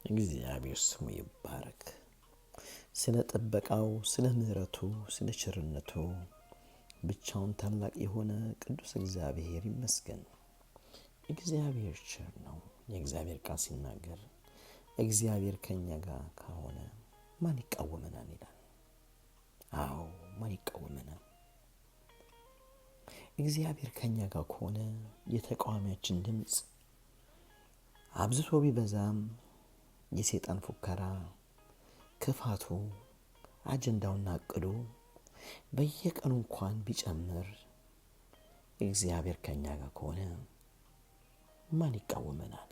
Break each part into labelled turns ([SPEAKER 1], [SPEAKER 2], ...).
[SPEAKER 1] እግዚአብሔር ስሙ ይባረክ። ስለ ጥበቃው፣ ስለ ምሕረቱ፣ ስለ ቸርነቱ ብቻውን ታላቅ የሆነ ቅዱስ እግዚአብሔር ይመስገን። እግዚአብሔር ቸር ነው። የእግዚአብሔር ቃል ሲናገር እግዚአብሔር ከኛ ጋር ከሆነ ማን ይቃወመናል ይላል። አዎ ማን ይቃወመናል? እግዚአብሔር ከኛ ጋር ከሆነ የተቃዋሚያችን ድምፅ አብዝቶ ቢበዛም የሰይጣን ፉከራ፣ ክፋቱ፣ አጀንዳውና እቅዱ በየቀኑ እንኳን ቢጨምር እግዚአብሔር ከኛ ጋር ከሆነ ማን ይቃወመናል?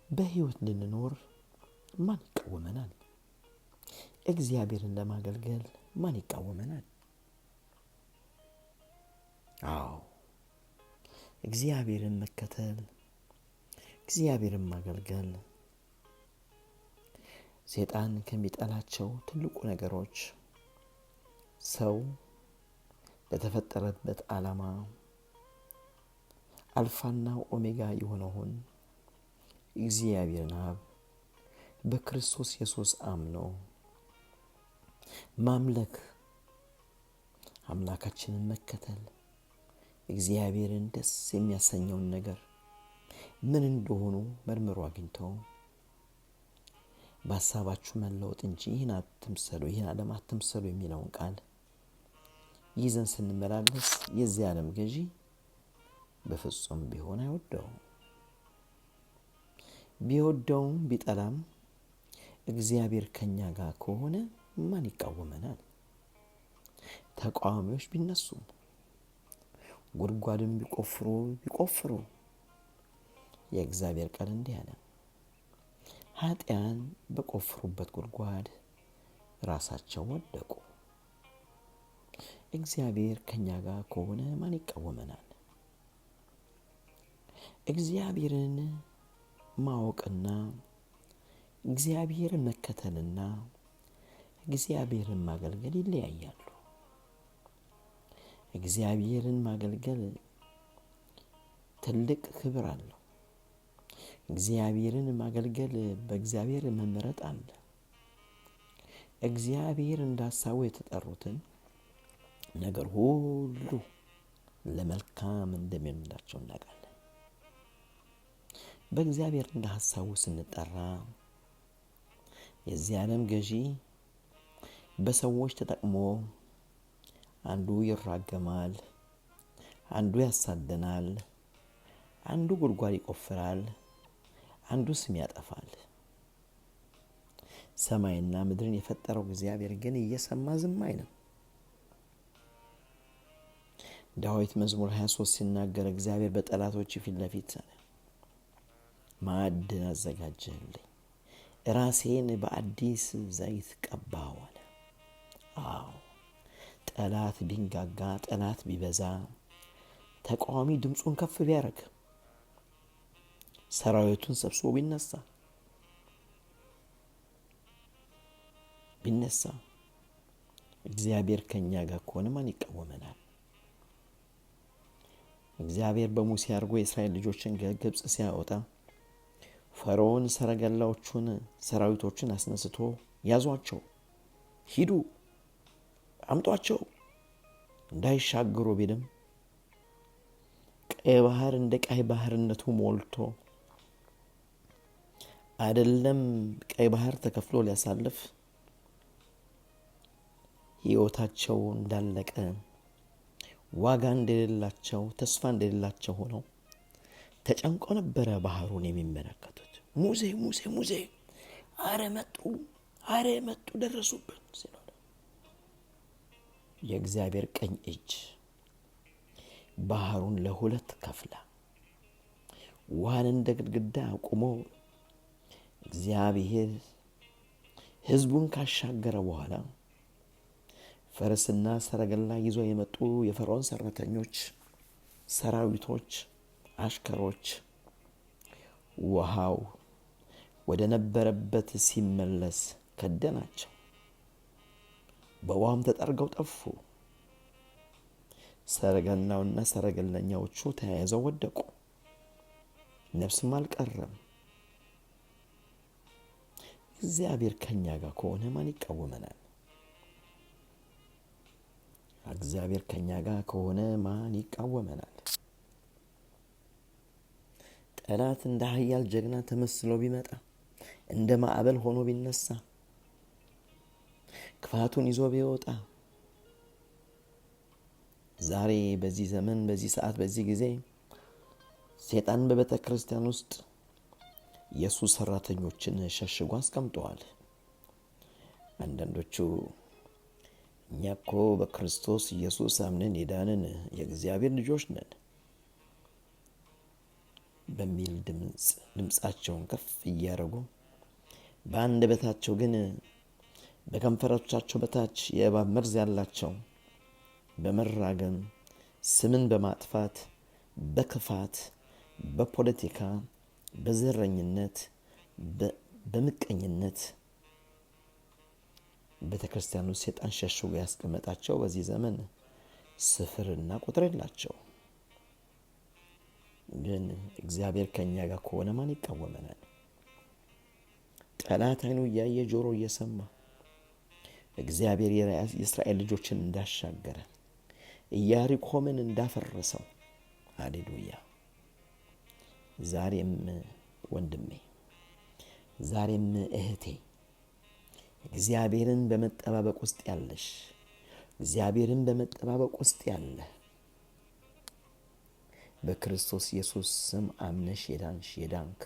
[SPEAKER 1] በሕይወት እንድንኖር ማን ይቃወመናል? እግዚአብሔርን ለማገልገል ማን ይቃወመናል? አዎ እግዚአብሔርን መከተል፣ እግዚአብሔርን ማገልገል ሰይጣን ከሚጠላቸው ትልቁ ነገሮች ሰው ለተፈጠረበት ዓላማ አልፋና ኦሜጋ የሆነውን እግዚአብሔርን አብ በክርስቶስ ኢየሱስ አምኖ ማምለክ፣ አምላካችንን መከተል፣ እግዚአብሔርን ደስ የሚያሰኘውን ነገር ምን እንደሆኑ መርምሮ አግኝቶ በሀሳባችሁ መለወጥ እንጂ ይህን አትምሰሉ፣ ይህን ዓለም አትምሰሉ የሚለውን ቃል ይዘን ስንመላለስ የዚህ ዓለም ገዢ በፍጹም ቢሆን አይወደውም። ቢወደውም ቢጠላም እግዚአብሔር ከኛ ጋር ከሆነ ማን ይቃወመናል? ተቃዋሚዎች ቢነሱ፣ ጉድጓድም ቢቆፍሩ የእግዚአብሔር ቃል እንዲህ አለ፣ ኃጢያን በቆፈሩበት ጉድጓድ ራሳቸው ወደቁ። እግዚአብሔር ከኛ ጋር ከሆነ ማን ይቃወመናል? እግዚአብሔርን ማወቅና እግዚአብሔርን መከተልና እግዚአብሔርን ማገልገል ይለያያሉ። እግዚአብሔርን ማገልገል ትልቅ ክብር አለው። እግዚአብሔርን ማገልገል በእግዚአብሔር መመረጥ አለ። እግዚአብሔር እንዳሳቡ የተጠሩትን ነገር ሁሉ ለመልካም እንደሚሆንላቸው እናውቃለን። በእግዚአብሔር እንደ ሐሳቡ ስንጠራ የዚህ ዓለም ገዢ በሰዎች ተጠቅሞ አንዱ ይራገማል፣ አንዱ ያሳደናል፣ አንዱ ጉድጓድ ይቆፍራል፣ አንዱ ስም ያጠፋል። ሰማይና ምድርን የፈጠረው እግዚአብሔር ግን እየሰማ ዝም አይልም። ዳዊት መዝሙር 23 ሲናገር እግዚአብሔር በጠላቶች ፊት ለፊት ማዕድን አዘጋጀህልኝ፣ ራሴን በአዲስ ዘይት ቀባሁ አለ። አዎ ጠላት ቢንጋጋ፣ ጠላት ቢበዛ፣ ተቃዋሚ ድምፁን ከፍ ቢያደርግ፣ ሰራዊቱን ሰብስቦ ቢነሳ እግዚአብሔር ከኛ ጋር ከሆነ ማን ይቃወመናል? እግዚአብሔር በሙሴ አድርጎ የእስራኤል ልጆችን ከግብጽ ሲያወጣ ፈርዖን ሰረገላዎቹን፣ ሰራዊቶችን አስነስቶ ያዟቸው፣ ሂዱ፣ አምጧቸው እንዳይሻገሩ ቢልም ቀይ ባህር እንደ ቀይ ባህርነቱ ሞልቶ አይደለም ቀይ ባህር ተከፍሎ ሊያሳልፍ ሕይወታቸው እንዳለቀ፣ ዋጋ እንደሌላቸው፣ ተስፋ እንደሌላቸው ሆነው ተጨንቆ ነበረ ባህሩን የሚመለከቱት። ሙሴ ሙሴ ሙሴ፣ አረ መጡ ደረሱብን ሲሉ የእግዚአብሔር ቀኝ እጅ ባህሩን ለሁለት ከፍላ ውሃን እንደ ግድግዳ አቁሞ እግዚአብሔር ሕዝቡን ካሻገረ በኋላ ፈረስና ሰረገላ ይዘው የመጡ የፈርዖን ሰራተኞች፣ ሰራዊቶች፣ አሽከሮች ውሃው ወደ ነበረበት ሲመለስ ከደናቸው፣ በውሃም ተጠርገው ጠፉ። ሰረገላውና ሰረገለኛዎቹ ተያይዘው ወደቁ፣ ነፍስም አልቀረም። እግዚአብሔር ከኛ ጋር ከሆነ ማን ይቃወመናል? እግዚአብሔር ከኛ ጋር ከሆነ ማን ይቃወመናል? ጠላት እንደ ኃያል ጀግና ተመስሎ ቢመጣ፣ እንደ ማዕበል ሆኖ ቢነሳ፣ ክፋቱን ይዞ ቢወጣ፣ ዛሬ በዚህ ዘመን በዚህ ሰዓት በዚህ ጊዜ ሰይጣን በቤተ ክርስቲያን ውስጥ የኢየሱስ ሰራተኞችን ሸሽጎ አስቀምጠዋል። አንዳንዶቹ እኛ እኮ በክርስቶስ ኢየሱስ አምነን የዳንን የእግዚአብሔር ልጆች ነን በሚል ድምፃቸውን ከፍ እያደረጉ፣ በአንደበታቸው ግን በከንፈሮቻቸው በታች የእባብ መርዝ ያላቸው በመራገም ስምን በማጥፋት በክፋት በፖለቲካ በዘረኝነት በምቀኝነት ቤተክርስቲያኑ ሰይጣን ሸሽጎ ያስቀመጣቸው በዚህ ዘመን ስፍርና ቁጥር የላቸው። ግን እግዚአብሔር ከኛ ጋር ከሆነ ማን ይቃወመናል? ጠላት አይኑ እያየ ጆሮ እየሰማ እግዚአብሔር የእስራኤል ልጆችን እንዳሻገረ ኢያሪኮምን እንዳፈረሰው፣ ሃሌሉያ። ዛሬም ወንድሜ፣ ዛሬም እህቴ እግዚአብሔርን በመጠባበቅ ውስጥ ያለሽ፣ እግዚአብሔርን በመጠባበቅ ውስጥ ያለ፣ በክርስቶስ ኢየሱስ ስም አምነሽ የዳንክ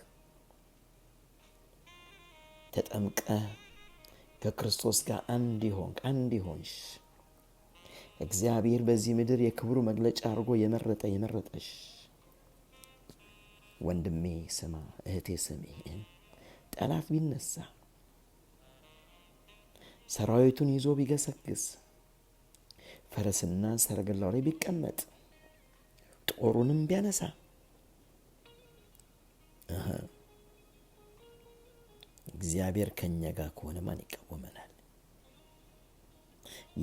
[SPEAKER 1] ተጠምቀ ከክርስቶስ ጋር አንድ ይሆንሽ እግዚአብሔር በዚህ ምድር የክብሩ መግለጫ አድርጎ የመረጠሽ ወንድሜ ስማ፣ እህቴ ስሚ። ጠላት ቢነሳ፣ ሰራዊቱን ይዞ ቢገሰግስ፣ ፈረስና ሰረገላው ላይ ቢቀመጥ፣ ጦሩንም ቢያነሳ፣ እግዚአብሔር ከኛ ጋር ከሆነ ማን ይቃወመናል?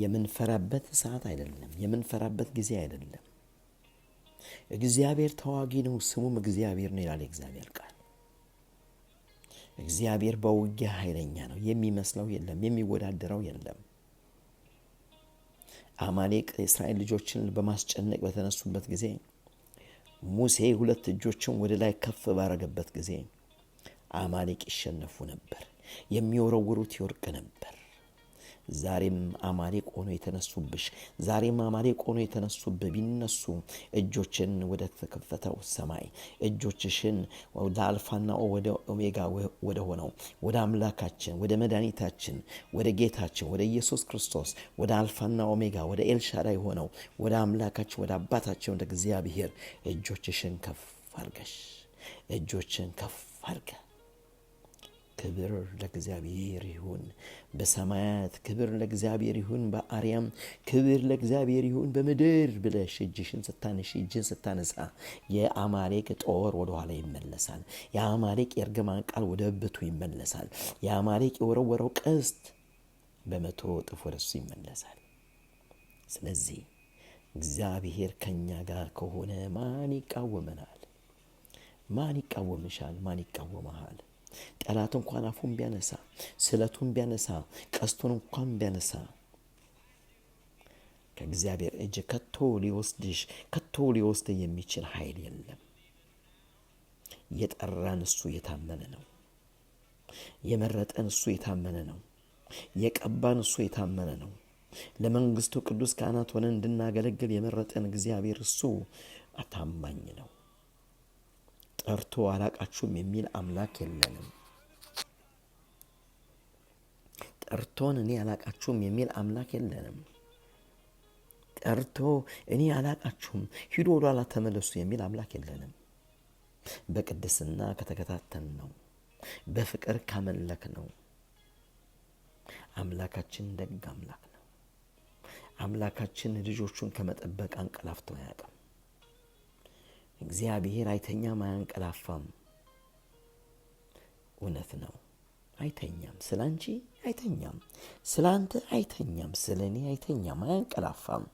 [SPEAKER 1] የምንፈራበት ሰዓት አይደለም፣ የምንፈራበት ጊዜ አይደለም። እግዚአብሔር ተዋጊ ነው፣ ስሙም እግዚአብሔር ነው ይላል እግዚአብሔር ቃል። እግዚአብሔር በውጊያ ኃይለኛ ነው፣ የሚመስለው የለም፣ የሚወዳደረው የለም። አማሌቅ የእስራኤል ልጆችን በማስጨነቅ በተነሱበት ጊዜ ሙሴ 2 እጆችን ወደ ላይ ከፍ ባረገበት ጊዜ አማሌቅ ይሸነፉ ነበር፣ የሚወረውሩት ይወርቅ ነበር። ዛሬም አማሌቅ ሆኖ የተነሱብሽ፣ ዛሬም አማሌቅ ሆኖ የተነሱብህ ቢነሱ እጆችን ወደ ተከፈተው ሰማይ፣ እጆችሽን ወደ አልፋና ወደ ኦሜጋ ወደ ሆነው ወደ አምላካችን ወደ መድኃኒታችን ወደ ጌታችን ወደ ኢየሱስ ክርስቶስ ወደ አልፋና ኦሜጋ ወደ ኤልሻዳይ ሆነው ወደ አምላካችን ወደ አባታችን ወደ እግዚአብሔር እጆችሽን ከፍ አድርገሽ፣ እጆችን ከፍ አድርገ ክብር ለእግዚአብሔር ይሁን በሰማያት፣ ክብር ለእግዚአብሔር ይሁን በአርያም፣ ክብር ለእግዚአብሔር ይሁን በምድር ብለሽ እጅን ስታነሳ የአማሌቅ ጦር ወደ ኋላ ይመለሳል። የአማሌቅ የእርግማን ቃል ወደ ብብቱ ይመለሳል። የአማሌቅ የወረወረው ቀስት በ100 እጥፍ ወደሱ ይመለሳል። ስለዚህ እግዚአብሔር ከኛ ጋር ከሆነ ማን ይቃወመናል? ማን ይቃወምሻል? ማን ይቃወመሃል? ጠላት እንኳን አፉን ቢያነሳ፣ ስለቱን ቢያነሳ፣ ቀስቱን እንኳን ቢያነሳ ከእግዚአብሔር እጅ ከቶ ሊወስድ የሚችል ኃይል የለም። የጠራን እሱ የታመነ ነው። የመረጠን እሱ የታመነ ነው። የቀባን እሱ የታመነ ነው። ለመንግስቱ ቅዱስ ካህናት ሆነን እንድናገለግል የመረጠን እግዚአብሔር እሱ ታማኝ ነው። ጠርቶ አላቃችሁም የሚል አምላክ የለንም። ጠርቶን እኔ አላቃችሁም የሚል አምላክ የለንም። ጠርቶ እኔ አላቃችሁም ሂዱ ወደ ኋላ ተመለሱ የሚል አምላክ የለንም። በቅድስና ከተከታተል ነው፣ በፍቅር ካመለክ ነው። አምላካችን ደግ አምላክ ነው። አምላካችን ልጆቹን ከመጠበቅ አንቀላፍቶ አያውቅም። እግዚአብሔር አይተኛም አያንቀላፋም። እውነት ነው፣ አይተኛም። ስላንቺ አይተኛም፣ ስላንተ አይተኛም፣ ስለኔ አይተኛም፣ አያንቀላፋም።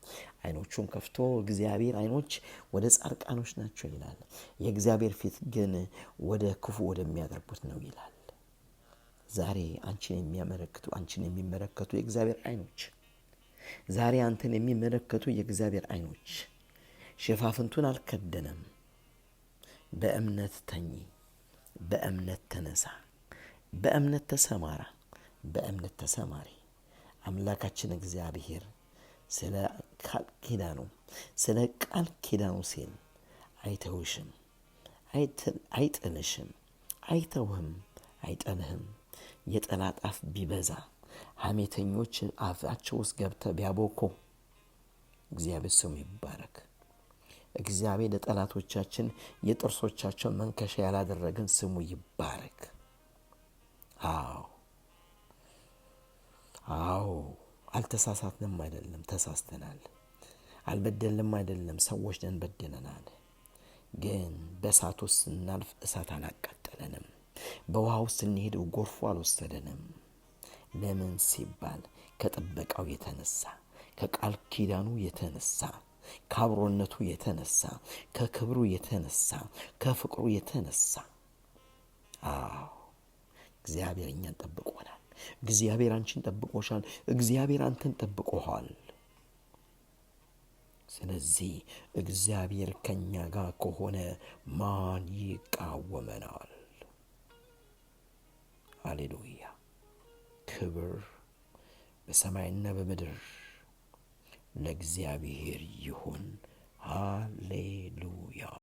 [SPEAKER 1] አይኖቹን ከፍቶ እግዚአብሔር አይኖች ወደ ጻድቃኖች ናቸው ይላል። የእግዚአብሔር ፊት ግን ወደ ክፉ ወደሚያደርጉት ነው ይላል። ዛሬ አንቺን የሚመለከቱ የእግዚአብሔር ዓይኖች፣ ዛሬ አንተን የሚመለከቱ የእግዚአብሔር ዓይኖች ሽፋፍንቱን አልከደነም። በእምነት ተኚ፣ በእምነት ተነሳ፣ በእምነት ተሰማራ፣ በእምነት ተሰማሪ። አምላካችን እግዚአብሔር ስለ ቃል ኪዳኑ ሲል አይተውሽም፣ አይጥልሽም፣ አይተውህም፣ አይጠልህም። የጠላት አፍ ቢበዛ ሐሜተኞች አፋቸው ውስጥ ገብተው ቢያቦኩ እግዚአብሔር ስሙ ይባረክ። እግዚአብሔር ለጠላቶቻችን የጥርሶቻቸው መንከሻ ያላደረገን ስሙ ይባረክ። አዎ አልተሳሳትንም አይደለም፣ ተሳስተናል። አልበደልንም አይደለም፣ ሰዎች ነን በድለናል። ግን በእሳት ውስጥ ስናልፍ እሳት አላቃጠለንም። በውሃ ውስጥ ስንሄድ ጎርፉ አልወሰደንም። ለምን ሲባል ከጥበቃው የተነሳ፣ ከቃል ኪዳኑ የተነሳ፣ ከአብሮነቱ የተነሳ፣ ከክብሩ የተነሳ፣ ከፍቅሩ የተነሳ። እግዚአብሔር እኛን ጠብቆናል። እግዚአብሔር አንቺን ጠብቆሻል። እግዚአብሔር አንተን ጠብቆሃል። ስለዚህ እግዚአብሔር ከኛ ጋር ከሆነ ማን ይቃወመናል? ሃሌሉያ! ክብር በሰማይና በምድር ለእግዚአብሔር ይሁን። ሃሌሉያ!